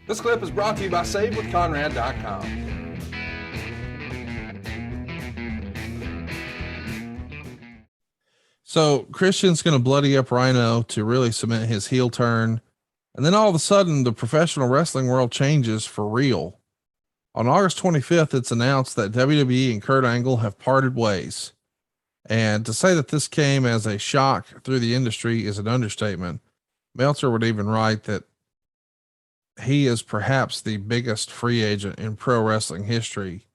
This clip is brought to you by SaveWithConrad.com. So Christian's going to bloody up Rhino to really cement his heel turn. And then all of a sudden, the professional wrestling world changes for real. On August 25th, it's announced that WWE and Kurt Angle have parted ways. And to say that this came as a shock through the industry is an understatement. Meltzer would even write that he is perhaps the biggest free agent in pro wrestling history.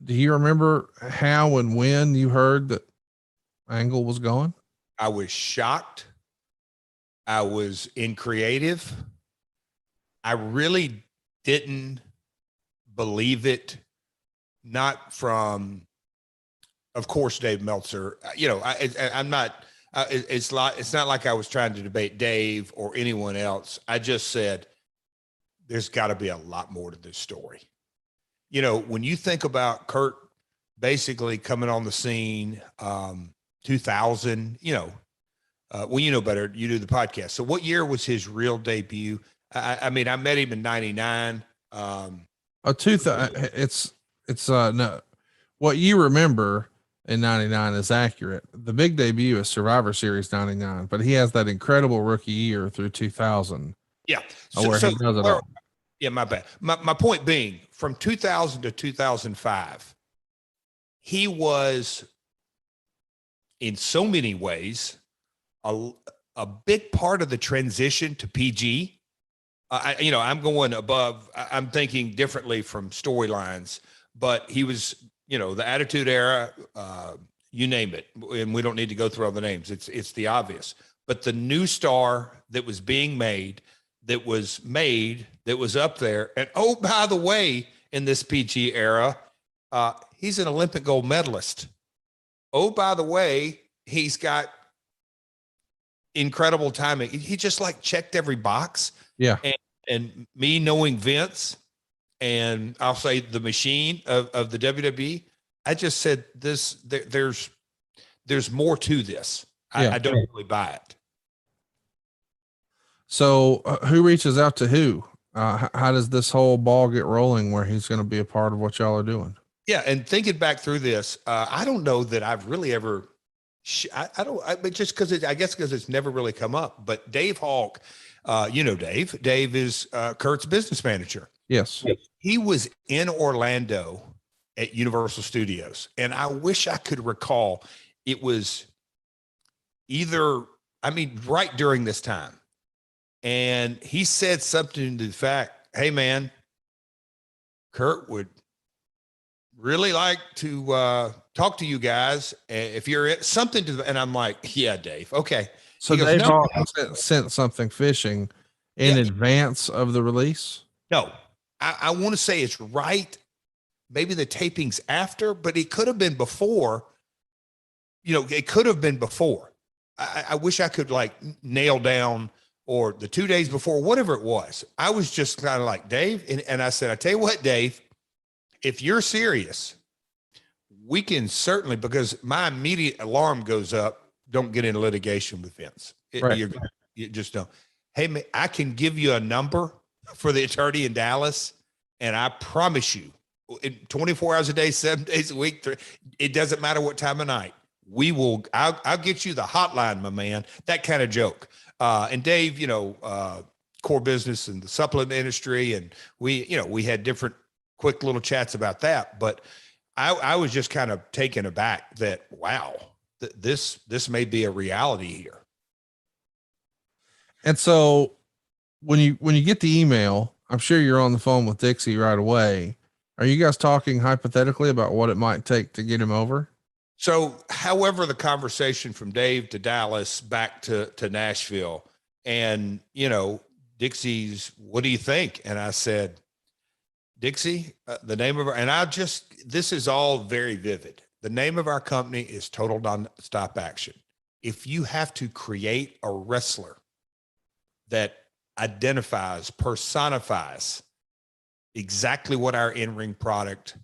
Do you remember how and when you heard that Angle was gone? I was shocked. I was in creative. I really didn't believe it. Not from, of course, Dave Meltzer. You know, I'm not. It's not like I was trying to debate Dave or anyone else. I just said, there's got to be a lot more to this story. You know, when you think about Kurt basically coming on the scene, 2000, you know, well, you know better, you do the podcast. So what year was his real debut? I mean, I met him in 99. No, what you remember in 99 is accurate. The big debut is Survivor Series 99, but he has that incredible rookie year through 2000. Yeah. He does it all. Yeah, my bad. My point being, from 2000 to 2005, he was in so many ways a big part of the transition to PG. I'm going above. I'm thinking differently from storylines, but he was, you know, the Attitude Era, you name it, and we don't need to go through all the names. It's the obvious. But the new star that was being made, that was up there, and oh, by the way, in this PG era, he's an Olympic gold medalist. Oh, by the way, he's got incredible timing. He just like checked every box. Yeah. And me knowing Vince, and I'll say the machine of the WWE, I just said there's more to this. I don't really buy it. So who reaches out to who? How does this whole ball get rolling where he's going to be a part of what y'all are doing? Yeah. And thinking back through this, I don't know that I've really ever, but just because I guess because it's never really come up, but Dave Hawk, Dave is Kurt's business manager. Yes. He was in Orlando at Universal Studios. And I wish I could recall, it was right during this time. And he said something to the fact, hey man, Kurt would really like to talk to you guys if you're in something to, and I'm like, yeah, Dave. Okay. So Dave sent something fishing in advance of the release. No, I want to say it's right. Maybe the taping's after, but it could have been before. You know, it could have been before. I wish I could like nail down, or the 2 days before, whatever it was. I was just kind of like, Dave, and I said, I tell you what, Dave, if you're serious, we can certainly, because my immediate alarm goes up, don't get in litigation with Vince. Right. You just don't. Hey, man, I can give you a number for the attorney in Dallas, and I promise you, in 24 hours a day, 7 days a week, it doesn't matter what time of night. I'll get you the hotline, my man. That kind of joke. And Dave, core business and the supplement industry. And we had different quick little chats about that, but I was just kind of taken aback that, wow, this may be a reality here. And so when you get the email, I'm sure you're on the phone with Dixie right away. Are you guys talking hypothetically about what it might take to get him over? So, however, the conversation from Dave to Dallas back to Nashville, and, Dixie's, what do you think? And I said, Dixie, the name of this is all very vivid. The name of our company is Total Nonstop Action. If you have to create a wrestler that identifies, personifies exactly what our in-ring product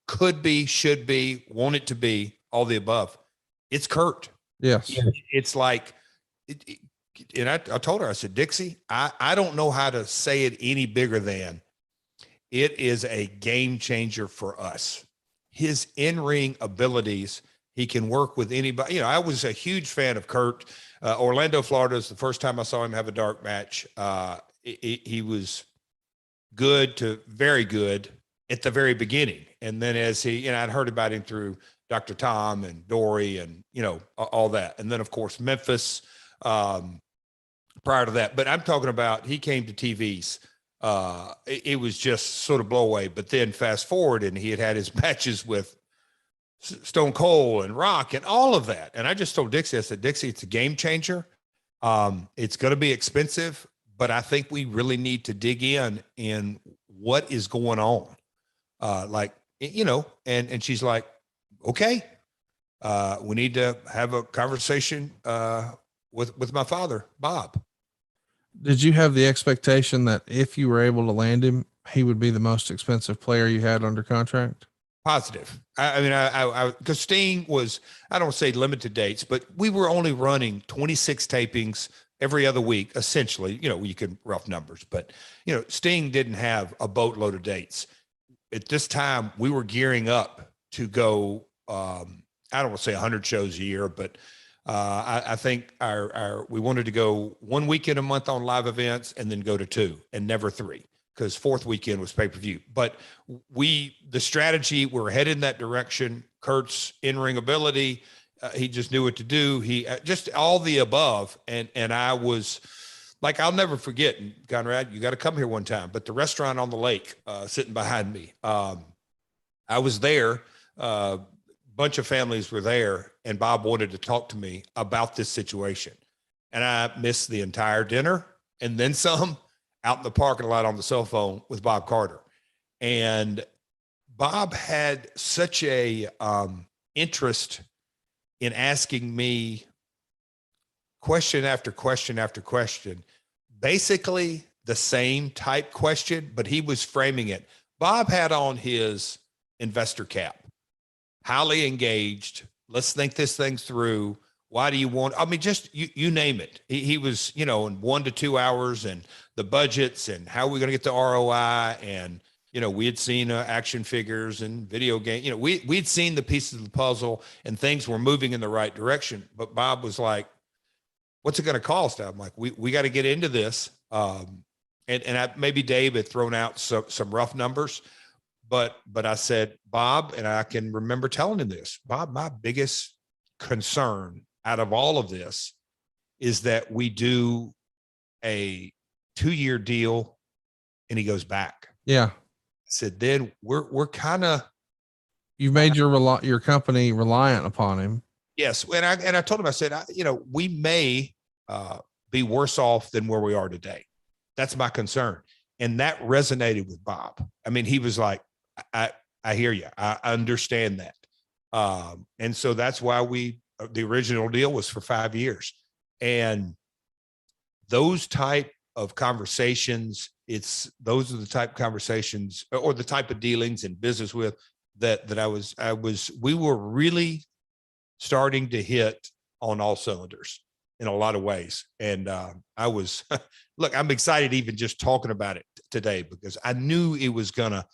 could be, should be, want it to be, all the above, it's Kurt. Yes. It's like, and I told her, I said, Dixie, I don't know how to say it any bigger than it is a game changer for us. His in-ring abilities, he can work with anybody. You know, I was a huge fan of Kurt. Orlando, Florida is the first time I saw him have a dark match. He was good to very good at the very beginning. And then as he, you know, I'd heard about him through Dr. Tom and Dory and, you know, all that. And then of course, Memphis, prior to that, but I'm talking about, he came to TVs. It was just sort of blow away, but then fast forward and he had his matches with Stone Cold and Rock and all of that. And I just told Dixie, I said, Dixie, it's a game changer. It's going to be expensive, but I think we really need to dig in what is going on. Like, you know, and she's like, okay, we need to have a conversation, with my father, Bob. Did you have the expectation that if you were able to land him, he would be the most expensive player you had under contract? Positive. I mean, because Sting was, I don't say limited dates, but we were only running 26 tapings every other week, essentially. You know, you can rough numbers, but, you know, Sting didn't have a boatload of dates. At this time, we were gearing up to go, I don't want to say 100 shows a year, but I think we wanted to go 1 weekend a month on live events and then go to 2 and never 3, because 4th weekend was pay-per-view. But the strategy, we're headed in that direction. Kurt's in-ring ability, he just knew what to do. He just all the above. And I was like, I'll never forget, Conrad, you got to come here one time, but the restaurant on the lake, sitting behind me, I was there, bunch of families were there, and Bob wanted to talk to me about this situation. And I missed the entire dinner and then some, out in the parking lot on the cell phone with Bob Carter. And Bob had such a interest in asking me question after question after question, basically the same type question, but he was framing it. Bob had on his investor cap, highly engaged. Let's think this thing through. Why do you want, I mean, just you name it. He was, you know, in 1 to 2 hours, and the budgets and how we're going to get the ROI. And, you know, we had seen action figures and video game, you know, we'd seen the pieces of the puzzle and things were moving in the right direction. But Bob was like, what's it going to cost? I'm like, we got to get into this. And maybe Dave had thrown out some rough numbers, but I said, Bob, and I can remember telling him this, Bob, my biggest concern out of all of this is that we do a 2-year deal and he goes back. Yeah. I said, then we're kind of, you've made your company reliant upon him. Yes. And I told him, I said, you know, we may be worse off than where we are today. That's my concern. And that resonated with Bob. I mean, he was like, I hear you. I understand that. And so that's why the original deal was for 5 years. And those type of conversations, those are the type of conversations or the type of dealings in business with that we were really starting to hit on all cylinders in a lot of ways. And look, I'm excited even just talking about it today, because I knew it was gonna,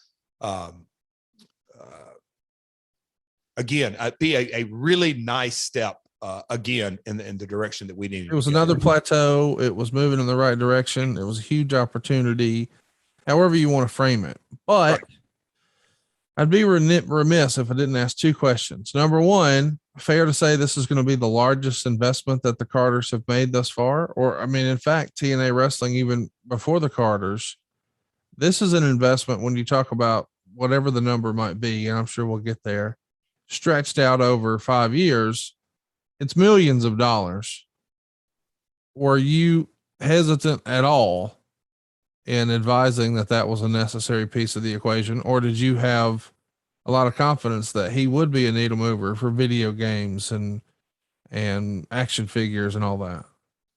again, be a really nice step, again, in the direction that we needed. It was another plateau. It was moving in the right direction. It was a huge opportunity, however you want to frame it. But I'd be remiss if I didn't ask 2 questions. Number one, fair to say this is going to be the largest investment that the Carters have made thus far? Or, I mean, in fact, TNA Wrestling, even before the Carters, this is an investment when you talk about whatever the number might be, and I'm sure we'll get there, stretched out over 5 years, it's millions of dollars. Were you hesitant at all in advising that was a necessary piece of the equation, or did you have a lot of confidence that he would be a needle mover for video games and action figures and all that?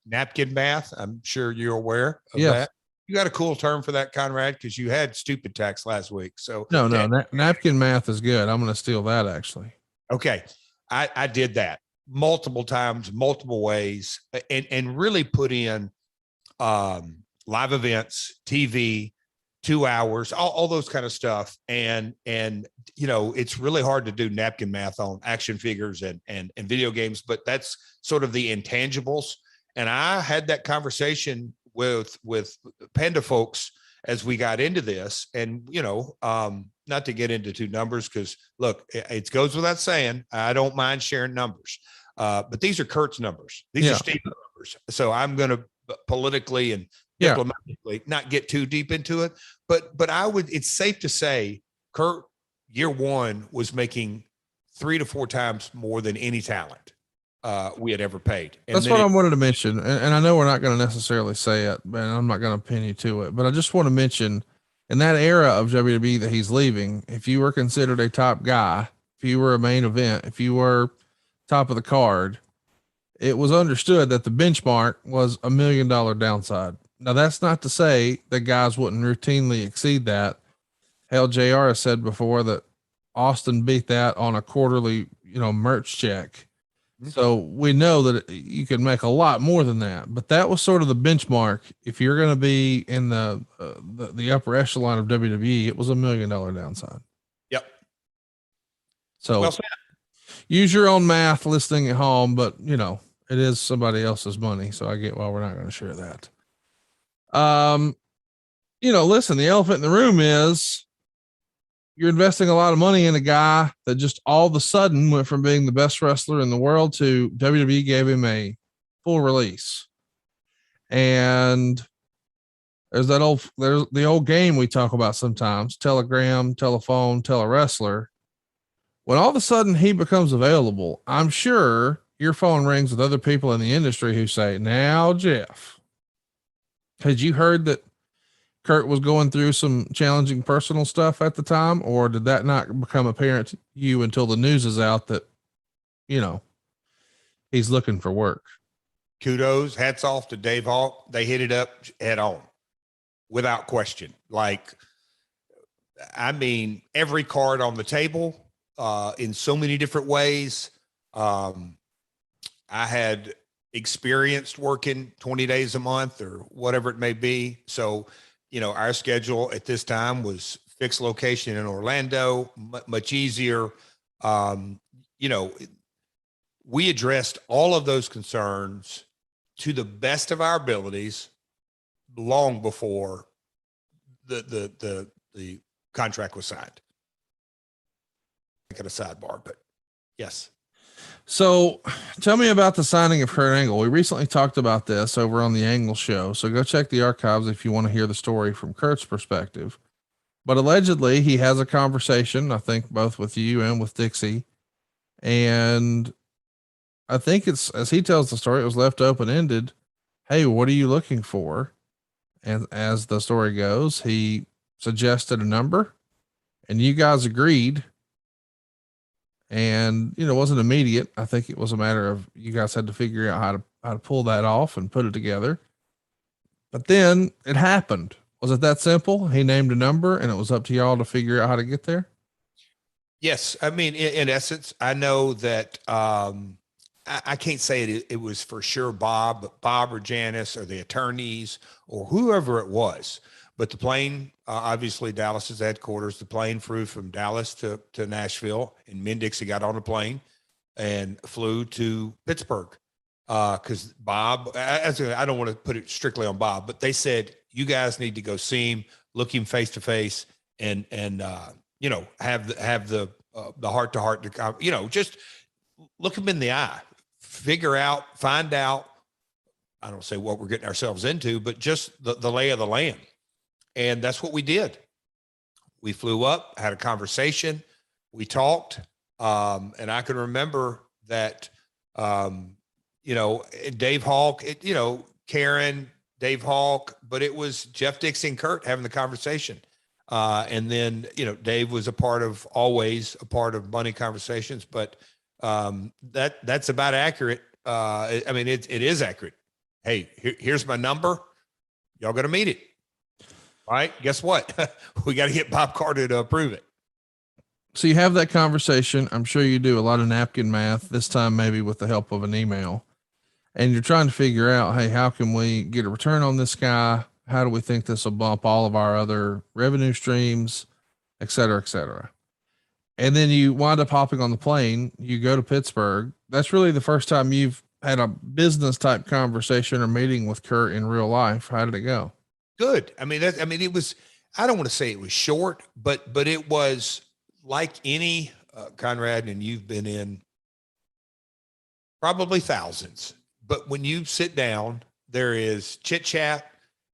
Napkin math. I'm sure you're aware of that. You got a cool term for that, Conrad, because you had stupid tax last week. So no, napkin math is good. I'm going to steal that actually. Okay. I did that. multiple times, multiple ways, and really put in live events, TV, 2 hours, all those kind of stuff. And it's really hard to do napkin math on action figures and video games, but that's sort of the intangibles. And I had that conversation with Panda folks as we got into this, and not to get into two numbers, because look, it goes without saying, I don't mind sharing numbers, but these are Kurt's numbers. These are Steve's numbers. So I'm going to politically and diplomatically not get too deep into it, but it's safe to say Kurt year one was making 3 to 4 times more than any talent we had ever paid. And that's what I wanted to mention. And I know we're not going to necessarily say it, and I'm not going to pin you to it, but I just want to mention in that era of WWE that he's leaving, if you were considered a top guy, if you were a main event, if you were top of the card, it was understood that the benchmark was $1 million downside. Now, that's not to say that guys wouldn't routinely exceed that. Hell, JR has said before that Austin beat that on a quarterly, merch check. So we know that you can make a lot more than that, but that was sort of the benchmark. If you're going to be in the upper echelon of WWE, it was $1 million downside. Yep. So well said. Use your own math listening at home, but it is somebody else's money. So I get why we're not going to share that. Listen, the elephant in the room is you're investing a lot of money in a guy that just all of a sudden went from being the best wrestler in the world to WWE gave him a full release. And there's the old game we talk about sometimes, telegram, telephone, tell a wrestler. When all of a sudden he becomes available, I'm sure your phone rings with other people in the industry who say, now, Jeff, had you heard that Kurt was going through some challenging personal stuff at the time, or did that not become apparent to you until the news is out that, he's looking for work? Kudos, hats off to Dave Hawk. They hit it up head on without question. Every card on the table, in so many different ways. I had experienced working 20 days a month or whatever it may be. So, our schedule at this time was fixed location in Orlando, much easier. We addressed all of those concerns to the best of our abilities long before the contract was signed. I got a sidebar, but yes. So tell me about the signing of Kurt Angle. We recently talked about this over on the Angle show. So go check the archives if you want to hear the story from Kurt's perspective. But allegedly he has a conversation, I think both with you and with Dixie. And I think it's, as he tells the story, it was left open-ended. Hey, what are you looking for? And as the story goes, he suggested a number and you guys agreed. And, it wasn't immediate. I think it was a matter of you guys had to figure out how to pull that off and put it together. But then it happened. Was it that simple? He named a number and it was up to y'all to figure out how to get there. Yes. In essence, I know that, I can't say it was for sure Bob or Janice or the attorneys or whoever it was, but the plane, obviously Dallas's headquarters, the plane flew from Dallas to Nashville, and me and Dixie got on a plane and flew to Pittsburgh. Cause Bob, I don't want to put it strictly on Bob, but they said, you guys need to go see him, look him face to face and have the heart to heart to, just look him in the eye, find out, I don't say what we're getting ourselves into, but just the lay of the land. And that's what we did. We flew up, had a conversation, we talked. And I can remember that, Dave Hawk, Karen, Dave Hawk, but it was Jeff Dixie and Kurt having the conversation. And then, Dave was always a part of money conversations, but that's about accurate. It is accurate. Hey, here's my number. Y'all got to meet it. All right. Guess what? We got to get Bob Carter to approve it. So you have that conversation. I'm sure you do a lot of napkin math, this time maybe with the help of an email. And you're trying to figure out, hey, how can we get a return on this guy? How do we think this will bump all of our other revenue streams, et cetera, et cetera. And then you wind up hopping on the plane. You go to Pittsburgh. That's really the first time you've had a business type conversation or meeting with Kurt in real life. How did it go? Good. I mean, it was, I don't want to say it was short, but it was like any Conrad, and you've been in probably thousands, but when you sit down, there is chit chat.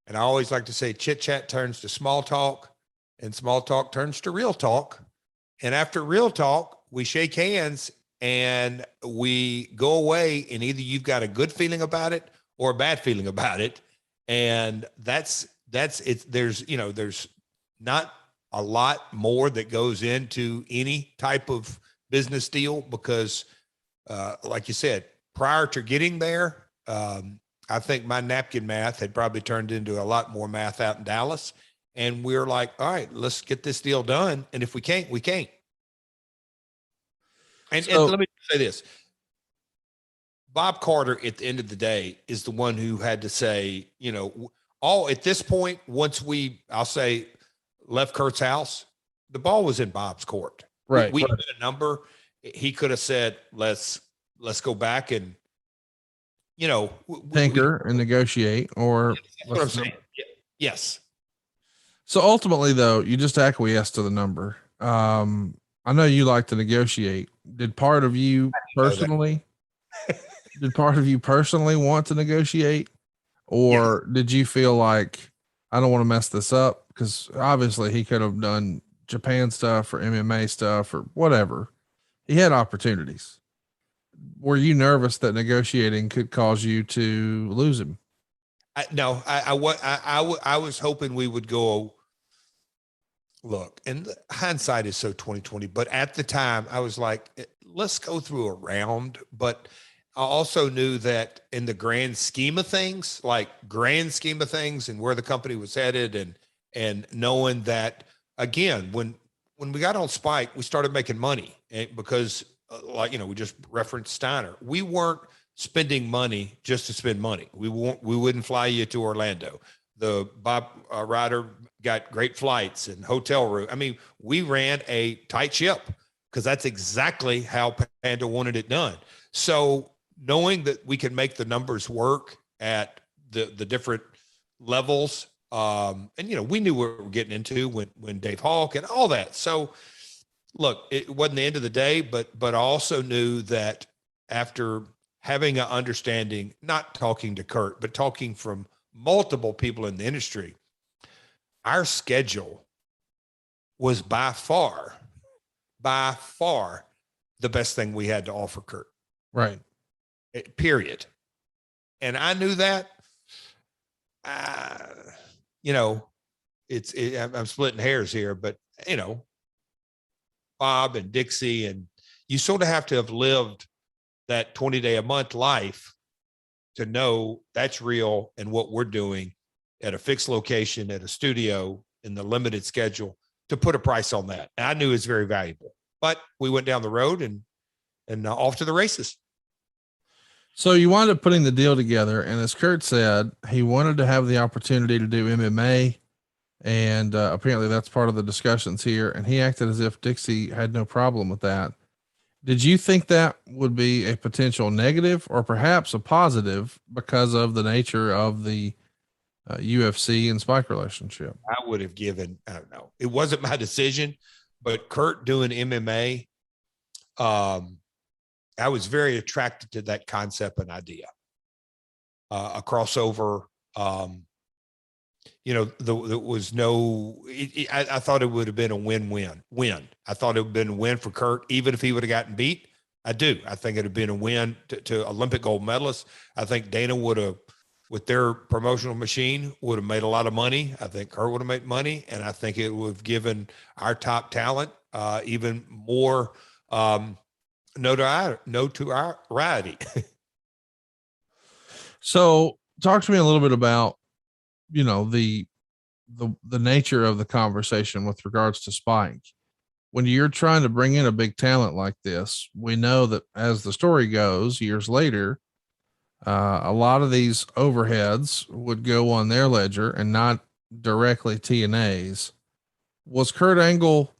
And I always like to say chit chat turns to small talk, and small talk turns to real talk. And after real talk, we shake hands and we go away, and either you've got a good feeling about it or a bad feeling about it. And that's it. There's not a lot more that goes into any type of business deal because, like you said, prior to getting there, I think my napkin math had probably turned into a lot more math out in Dallas. And we're like, all right, let's get this deal done. And if we can't, we can't. And let me say this. Bob Carter, at the end of the day, is the one who had to say, all at this point, once I'll say, left Kurt's house, the ball was in Bob's court. Right. We had a number. He could have said, let's go back and, tinker and negotiate, or that's what I'm saying. Yes. So ultimately, though, you just acquiesce to the number. I know you like to negotiate. Did part of you personally want to negotiate, or did you feel like, I don't want to mess this up? Because obviously he could have done Japan stuff or MMA stuff or whatever. He had opportunities. Were you nervous that negotiating could cause you to lose him? No, I was hoping we would go. Look, and hindsight is so 2020, but at the time I was like, let's go through a round. But I also knew that in the grand scheme of things, and where the company was headed, and knowing that, again, when we got on Spike, we started making money, because we just referenced Steiner. We weren't spending money just to spend money. We wouldn't fly you to Orlando. The Bob Ryder got great flights and hotel room. I mean, we ran a tight ship because that's exactly how Panda wanted it done. So knowing that we can make the numbers work at the different levels, and we knew what we were getting into when Dave Hawk and all that. So look, it wasn't the end of the day, but I also knew that after having an understanding, not talking to Kurt, but talking from multiple people in the industry, our schedule was by far the best thing we had to offer Kurt. Right. Period. And I knew that, I'm splitting hairs here, but Bob and Dixie, and you sort of have to have lived that 20-day a month life to know that's real, and what we're doing at a fixed location, at a studio, in the limited schedule, to put a price on that. And I knew it's very valuable, but we went down the road and off to the races. So you wound up putting the deal together, and as Kurt said, he wanted to have the opportunity to do MMA, and apparently that's part of the discussions here. And he acted as if Dixie had no problem with that. Did you think that would be a potential negative, or perhaps a positive, because of the nature of the UFC and Spike relationship? I would have given, I don't know, it wasn't my decision, but Kurt doing MMA, I was very attracted to that concept and idea. A crossover, there was no, I thought it would have been a win. I thought it would have been a win for Kurt, even if he would have gotten beat. I do. I think it would have been a win to Olympic gold medalists. I think Dana would have, with their promotional machine, would have made a lot of money. I think Kurt would have made money. And I think it would have given our top talent even more notoriety. So talk to me a little bit about, the nature of the conversation with regards to Spike. when you're trying to bring in a big talent like this, we know that as the story goes, years later, a lot of these overheads would go on their ledger and not directly TNA's. Was Kurt Angle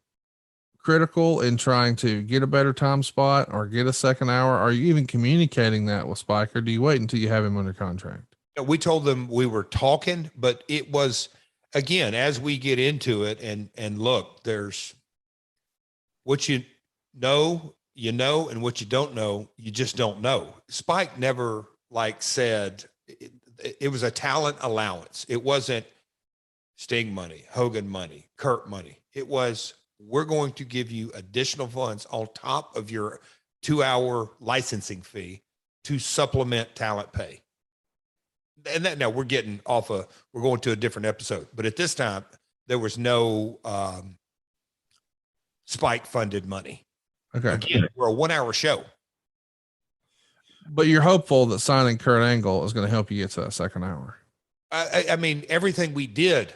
critical in trying to get a better time spot or get a second hour? Are you even communicating that with Spike, or do you wait until you have him under contract? We told them we were talking, but it was, again, as we get into it and look, there's what you know, and what you don't know, you just don't know. Spike never said it was a talent allowance. It wasn't Sting money, Hogan money, Kurt money. It was, we're going to give you additional funds on top of your 2-hour licensing fee to supplement talent pay. And that, now we're going to a different episode, but at this time there was no Spike funded money. Okay. Again, we're a 1-hour show. But you're hopeful that signing Kurt Angle is going to help you get to that second hour. I mean, everything we did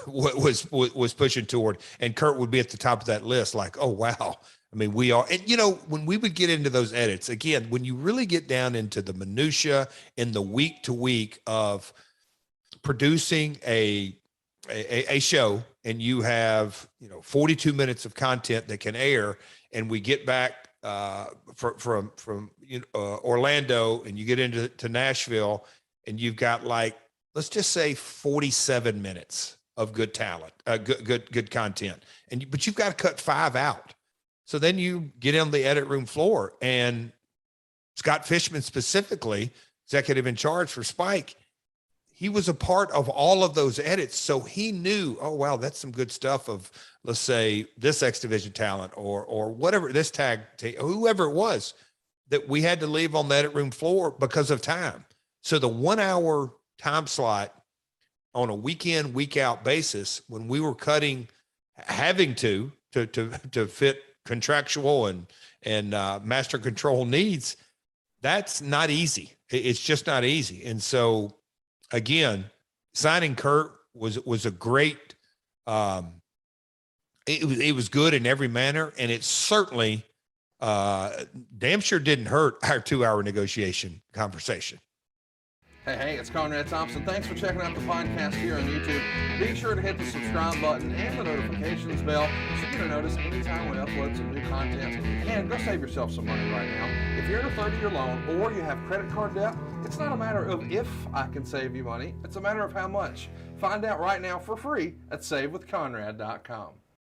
was pushing toward, and Kurt would be at the top of that list. Like, oh, wow. I mean, we are, and when we would get into those edits, again, when you really get down into the minutia in the week to week of producing a show, and you have, 42 minutes of content that can air, and we get back from Orlando, and you get into Nashville, and you've got let's just say 47 minutes of good talent, good content. But you've got to cut 5 out. So then you get on the edit room floor, and Scott Fishman specifically, executive in charge for Spike, he was a part of all of those edits. So he knew, oh, wow, that's some good stuff of, let's say, this X Division talent or whatever, this tag, whoever it was, that we had to leave on the edit room floor because of time. So the 1-hour time slot on a week in, week out basis, when we were cutting, having to fit contractual and master control needs, that's not easy. It's just not easy. And so again, signing Kurt was a great, it was good in every manner. And it certainly damn sure didn't hurt our 2-hour negotiation conversation. Hey, it's Conrad Thompson. Thanks for checking out the podcast here on YouTube. Be sure to hit the subscribe button and the notifications bell so you don't notice anytime we upload some new content. And go save yourself some money right now. If you're in a 30-year loan or you have credit card debt, it's not a matter of if I can save you money. It's a matter of how much. Find out right now for free at SaveWithConrad.com.